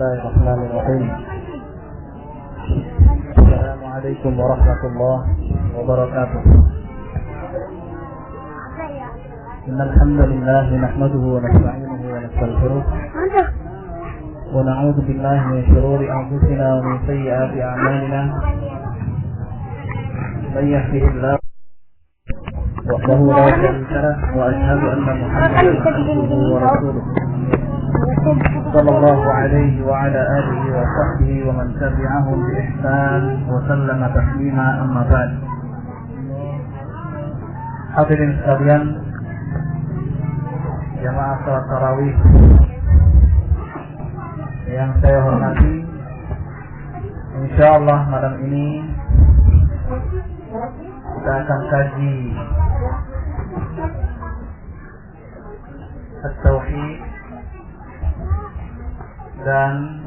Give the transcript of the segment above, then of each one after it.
Bismillahirrahmanirrahim. Assalamualaikum warahmatullahi wabarakatuh. Innal hamdalillah nahmaduhu wa nasta'inuhu wa nastaghfiruh wa na'udzu billahi min shururi anfusina wa min sayyiati a'malina. Man yahdihillahu wahdahu la sharika lahu wa ashhadu anna Muhammadan abduhu wa rasuluh. Sallallahu alaihi wa ala alihi wa sahbihi wa man tabi'ahum bi ihsan wa sallama taslima, amma ba'd. Hadirin sekalian, jamaah salat tarawih yang saya hormati, insyaallah malam ini kita akan kaji at-tauhid dan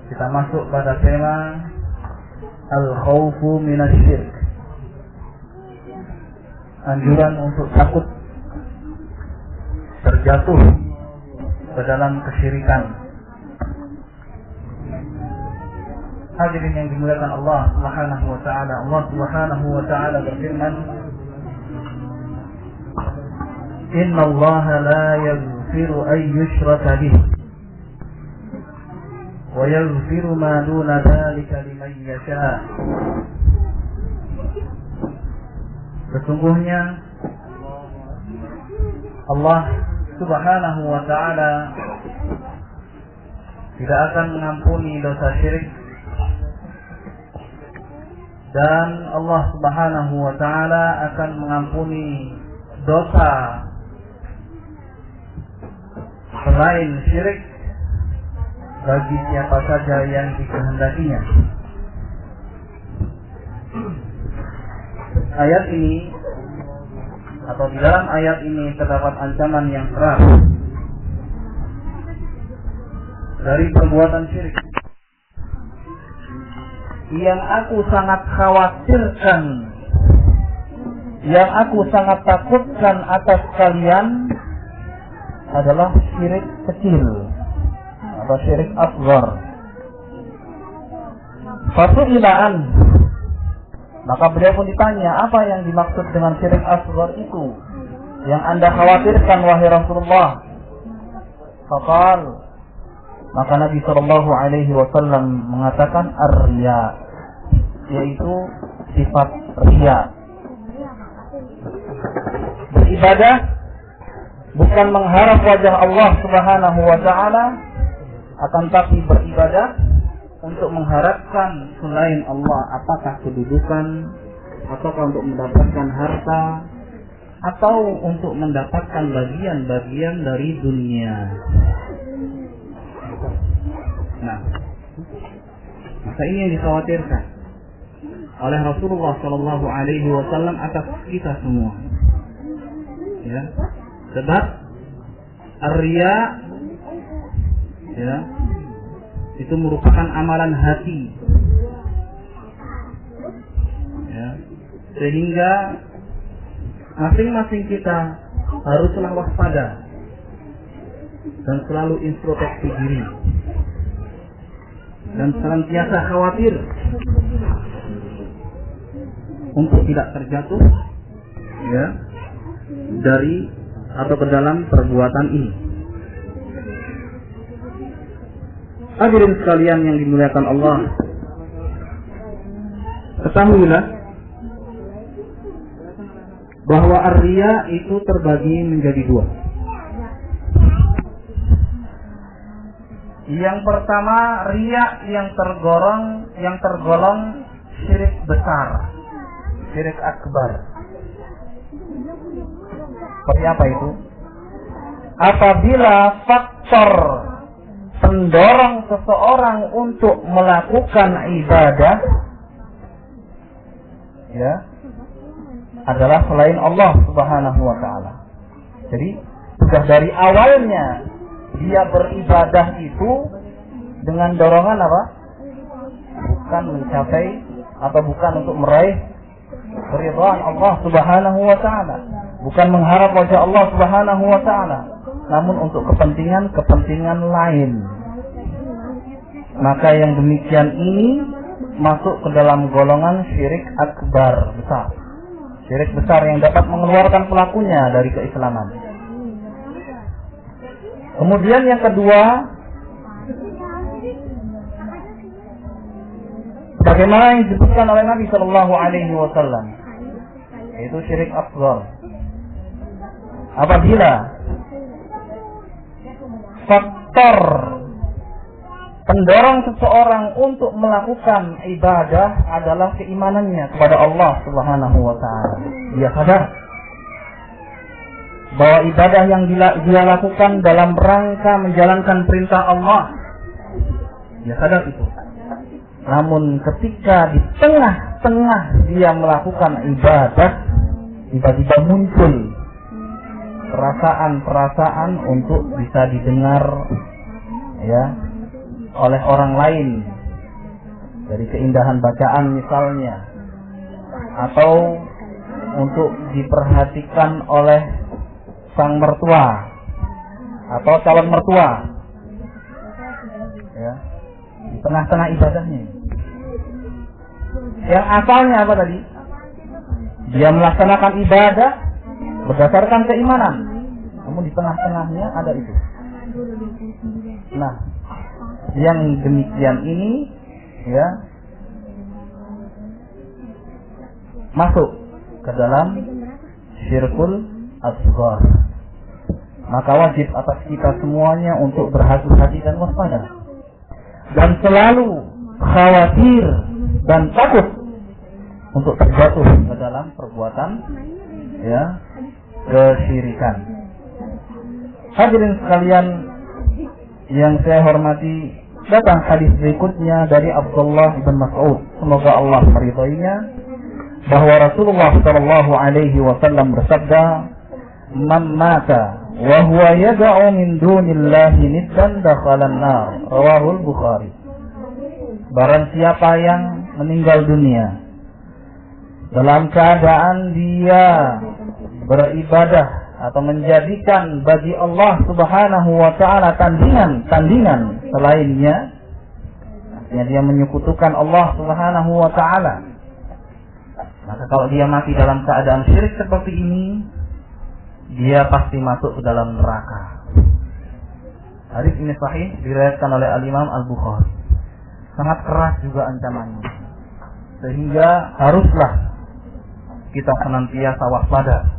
kita masuk pada tema al-khawfu minasyirk, anjuran untuk takut terjatuh ke dalam kesyirikan. Hadirin yang dimuliakan Allah Subhanahu wa taala, Allah Subhanahu wa taala berfirman, "Inna Allah la yaghfiru an yushraka bihi wa yaghfiru ma duna dzalika liman yasha." Sesungguhnya Allah Subhanahu wa ta'ala tidak akan mengampuni dosa syirik, dan Allah Subhanahu wa ta'ala akan mengampuni dosa selain syirik bagi siapa saja yang dikehendakinya. Ayat ini, atau di dalam ayat ini terdapat ancaman yang keras dari perbuatan syirik yang aku sangat khawatirkan, yang aku sangat takutkan atas kalian adalah syirik kecil atau syirik asghar. Fasu'ilaan, maka beliau pun ditanya, apa yang dimaksud dengan syirik asghar itu yang Anda khawatirkan wahai Rasulullah? Faqal, maka Nabi sallallahu alaihi wasallam mengatakan ar-riya, yaitu sifat riya. Beribadah bukan mengharap wajah Allah Subhanahu wa taala, akan tapi beribadah untuk mengharapkan selain Allah, apakah kedudukan, ataukah untuk mendapatkan harta, atau untuk mendapatkan bagian-bagian dari dunia. Nah, maka ini yang dikhawatirkan oleh Rasulullah Shallallahu Alaihi Wasallam atas kita semua. Ya, sebab ar-riya, ya, itu merupakan amalan hati, ya, sehingga masing-masing kita haruslah waspada dan selalu introspeksi diri dan senantiasa khawatir untuk tidak terjatuh, ya, dari atau ke dalam perbuatan ini. Hadirin sekalian yang dimuliakan Allah, ketahuilah bahwa ar-riya itu terbagi menjadi dua. Yang pertama, riya yang tergolong syirik besar, syirik akbar. Seperti apa itu? Apabila faktor pendorong seseorang untuk melakukan ibadah, ya, adalah selain Allah Subhanahu wa taala. Jadi sudah dari awalnya dia beribadah itu dengan dorongan apa? Bukan mencapai atau bukan untuk meraih keridhaan Allah Subhanahu wa taala, bukan mengharap wajah Allah Subhanahu wa taala, namun untuk kepentingan lain. maka yang demikian ini masuk ke dalam golongan syirik akbar, besar. Syirik besar yang dapat mengeluarkan pelakunya dari keislaman. Kemudian yang kedua, bagaimana yang disebutkan oleh Nabi Shallallahu Alaihi Wasallam, yaitu syirik asghar. Apabila faktor pendorong seseorang untuk melakukan ibadah adalah keimanannya kepada Allah Subhanahu wa taala. Dia sadar bahwa ibadah yang dia lakukan dalam rangka menjalankan perintah Allah. Dia sadar itu. Namun ketika di tengah-tengah dia melakukan ibadah, tiba-tiba muncul perasaan-perasaan untuk bisa didengar ya oleh orang lain, dari keindahan bacaan misalnya, atau untuk diperhatikan oleh sang mertua atau calon mertua ya, di tengah-tengah ibadahnya. Yang asalnya apa tadi? Dia melaksanakan ibadah berdasarkan keimanan, namun di tengah-tengahnya ada itu. Nah, yang demikian ini ya masuk ke dalam syirkul asghar. Maka wajib atas kita semuanya untuk berhati-hati dan waspada, dan selalu khawatir dan takut untuk terjatuh ke dalam perbuatan ya kesyirikan. Hadirin sekalian yang saya hormati, datang hadis berikutnya dari Abdullah bin Mas'ud, semoga Allah meridhoinya, bahwa Rasulullah sallallahu alaihi wasallam bersabda, "Man mata wa huwa yad'u min dunillahi niddan dakhala an-nar." Rawahul Bukhari. Barang siapa yang meninggal dunia dalam keadaan dia beribadah atau menjadikan bagi Allah Subhanahu wa taala tandingan selainnya, artinya dia menyekutukan Allah Subhanahu wa taala, maka kalau dia mati dalam keadaan syirik seperti ini, dia pasti masuk ke dalam neraka. Hadis ini sahih, diriwayatkan oleh Al-Imam Al-Bukhari. Sangat keras juga ancamannya, sehingga haruslah kita senantiasa waspada,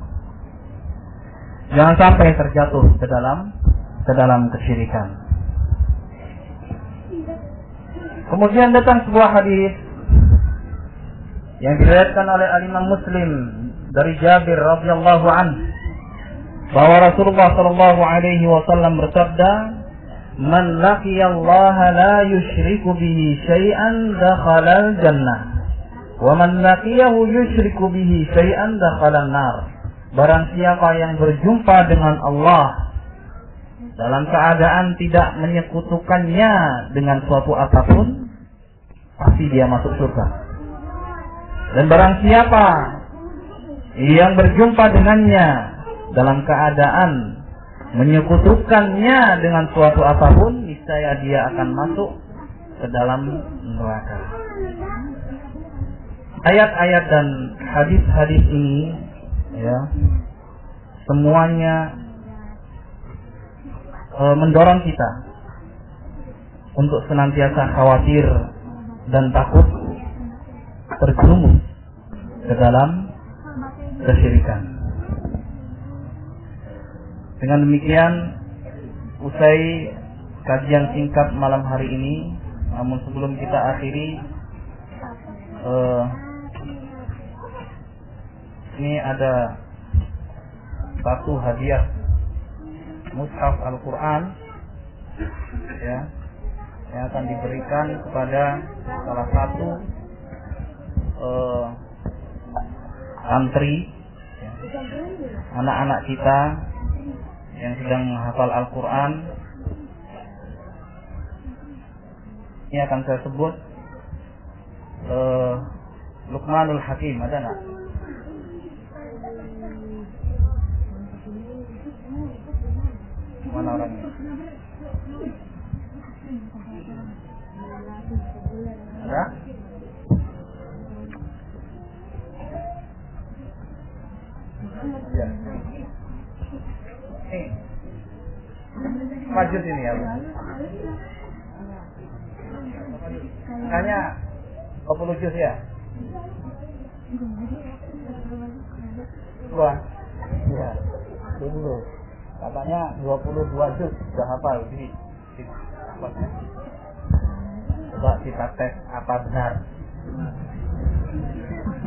jangan sampai terjatuh ke dalam kesyirikan. Kemudian datang sebuah hadis yang diriwayatkan oleh Al-Imam Muslim dari Jabir radhiyallahu anhu, bahwa Rasulullah sallallahu alaihi wasallam bersabda, "Man laqiyallaha la yusyriku bihi syai'an dakhalal jannah, wa man laqiyahu yusyriku bihi syai'an dakhalan nar." Barang siapa yang berjumpa dengan Allah dalam keadaan tidak menyekutukannya dengan suatu apapun, pasti dia masuk surga. Dan barang siapa yang berjumpa dengannya dalam keadaan menyekutukannya dengan suatu apapun, niscaya dia akan masuk ke dalam neraka. Ayat-ayat dan hadis-hadis ini ya semuanya mendorong kita untuk senantiasa khawatir dan takut terjerumus ke dalam kesyirikan. Dengan demikian, usai kajian singkat malam hari ini, namun sebelum kita akhiri, ini ada satu hadiah mushaf Al-Quran ya, yang akan diberikan kepada salah satu santri ya, anak-anak kita yang sedang menghafal Al-Quran. Ini akan saya sebut Luqmanul Hakim. Ada nak? Mana orangnya? juz ini ya? Kayaknya 20 juz ya? Wah, ya, 20. Katanya 22 juz sudah hafal. Jadi, coba kita tes apa benar.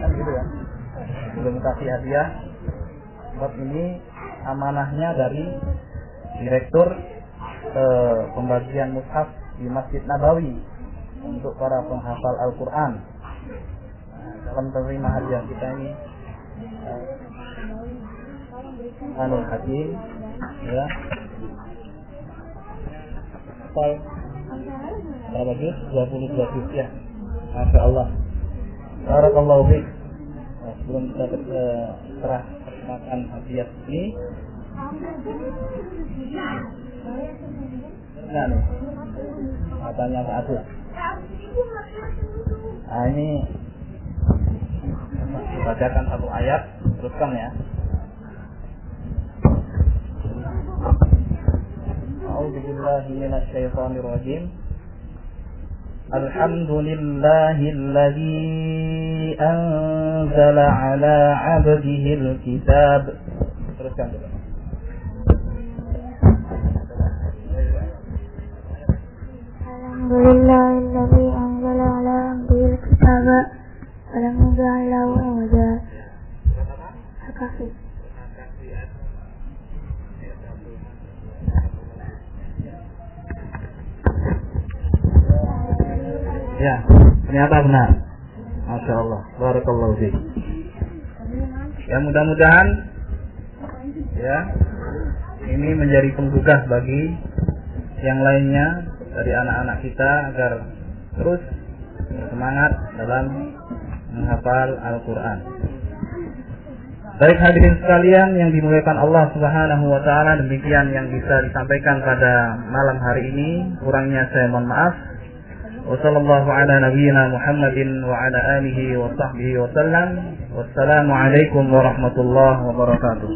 Kan gitu ya. Belum kasih hadiah. Sebab ini amanahnya dari Direktur pembagian mushaf di Masjid Nabawi untuk para penghafal Al-Quran. Dalam menerima hadiah kita ini Anul Hakim ya. Berapa juz? 22 juz ya. Masya Allah. Barakallahu fiik. Sebelum kita serah persilakan hadiah ini. Nah nih, katanya Pak Agus. Nah ini bacakan satu ayat, teruskan ya. A'udzubillahi minasyaitonirrajim. Alhamdulillahilladzi anzala ala 'abdihil kitab. Teruskan dulu. Alhamdulillahilladzi anzala ala 'abdihil kitaba wa lam yaj'al lahu 'iwaja. Al-Kahfi. Ya, ternyata benar. Masya Allah, barakallahu fiik. Ya mudah-mudahan ya ini menjadi penggugah bagi yang lainnya dari anak-anak kita agar terus bersemangat dalam menghafal Al-Quran. Baik hadirin sekalian yang dimuliakan Allah Subhanahu wa taala, demikian yang bisa disampaikan pada malam hari ini. Kurangnya saya mohon maaf. Wassallallahu ala nabiyyina Muhammadin wa ala alihi wa sahbihi wa sallam. Wassalamu alaikum warahmatullahi wabarakatuh.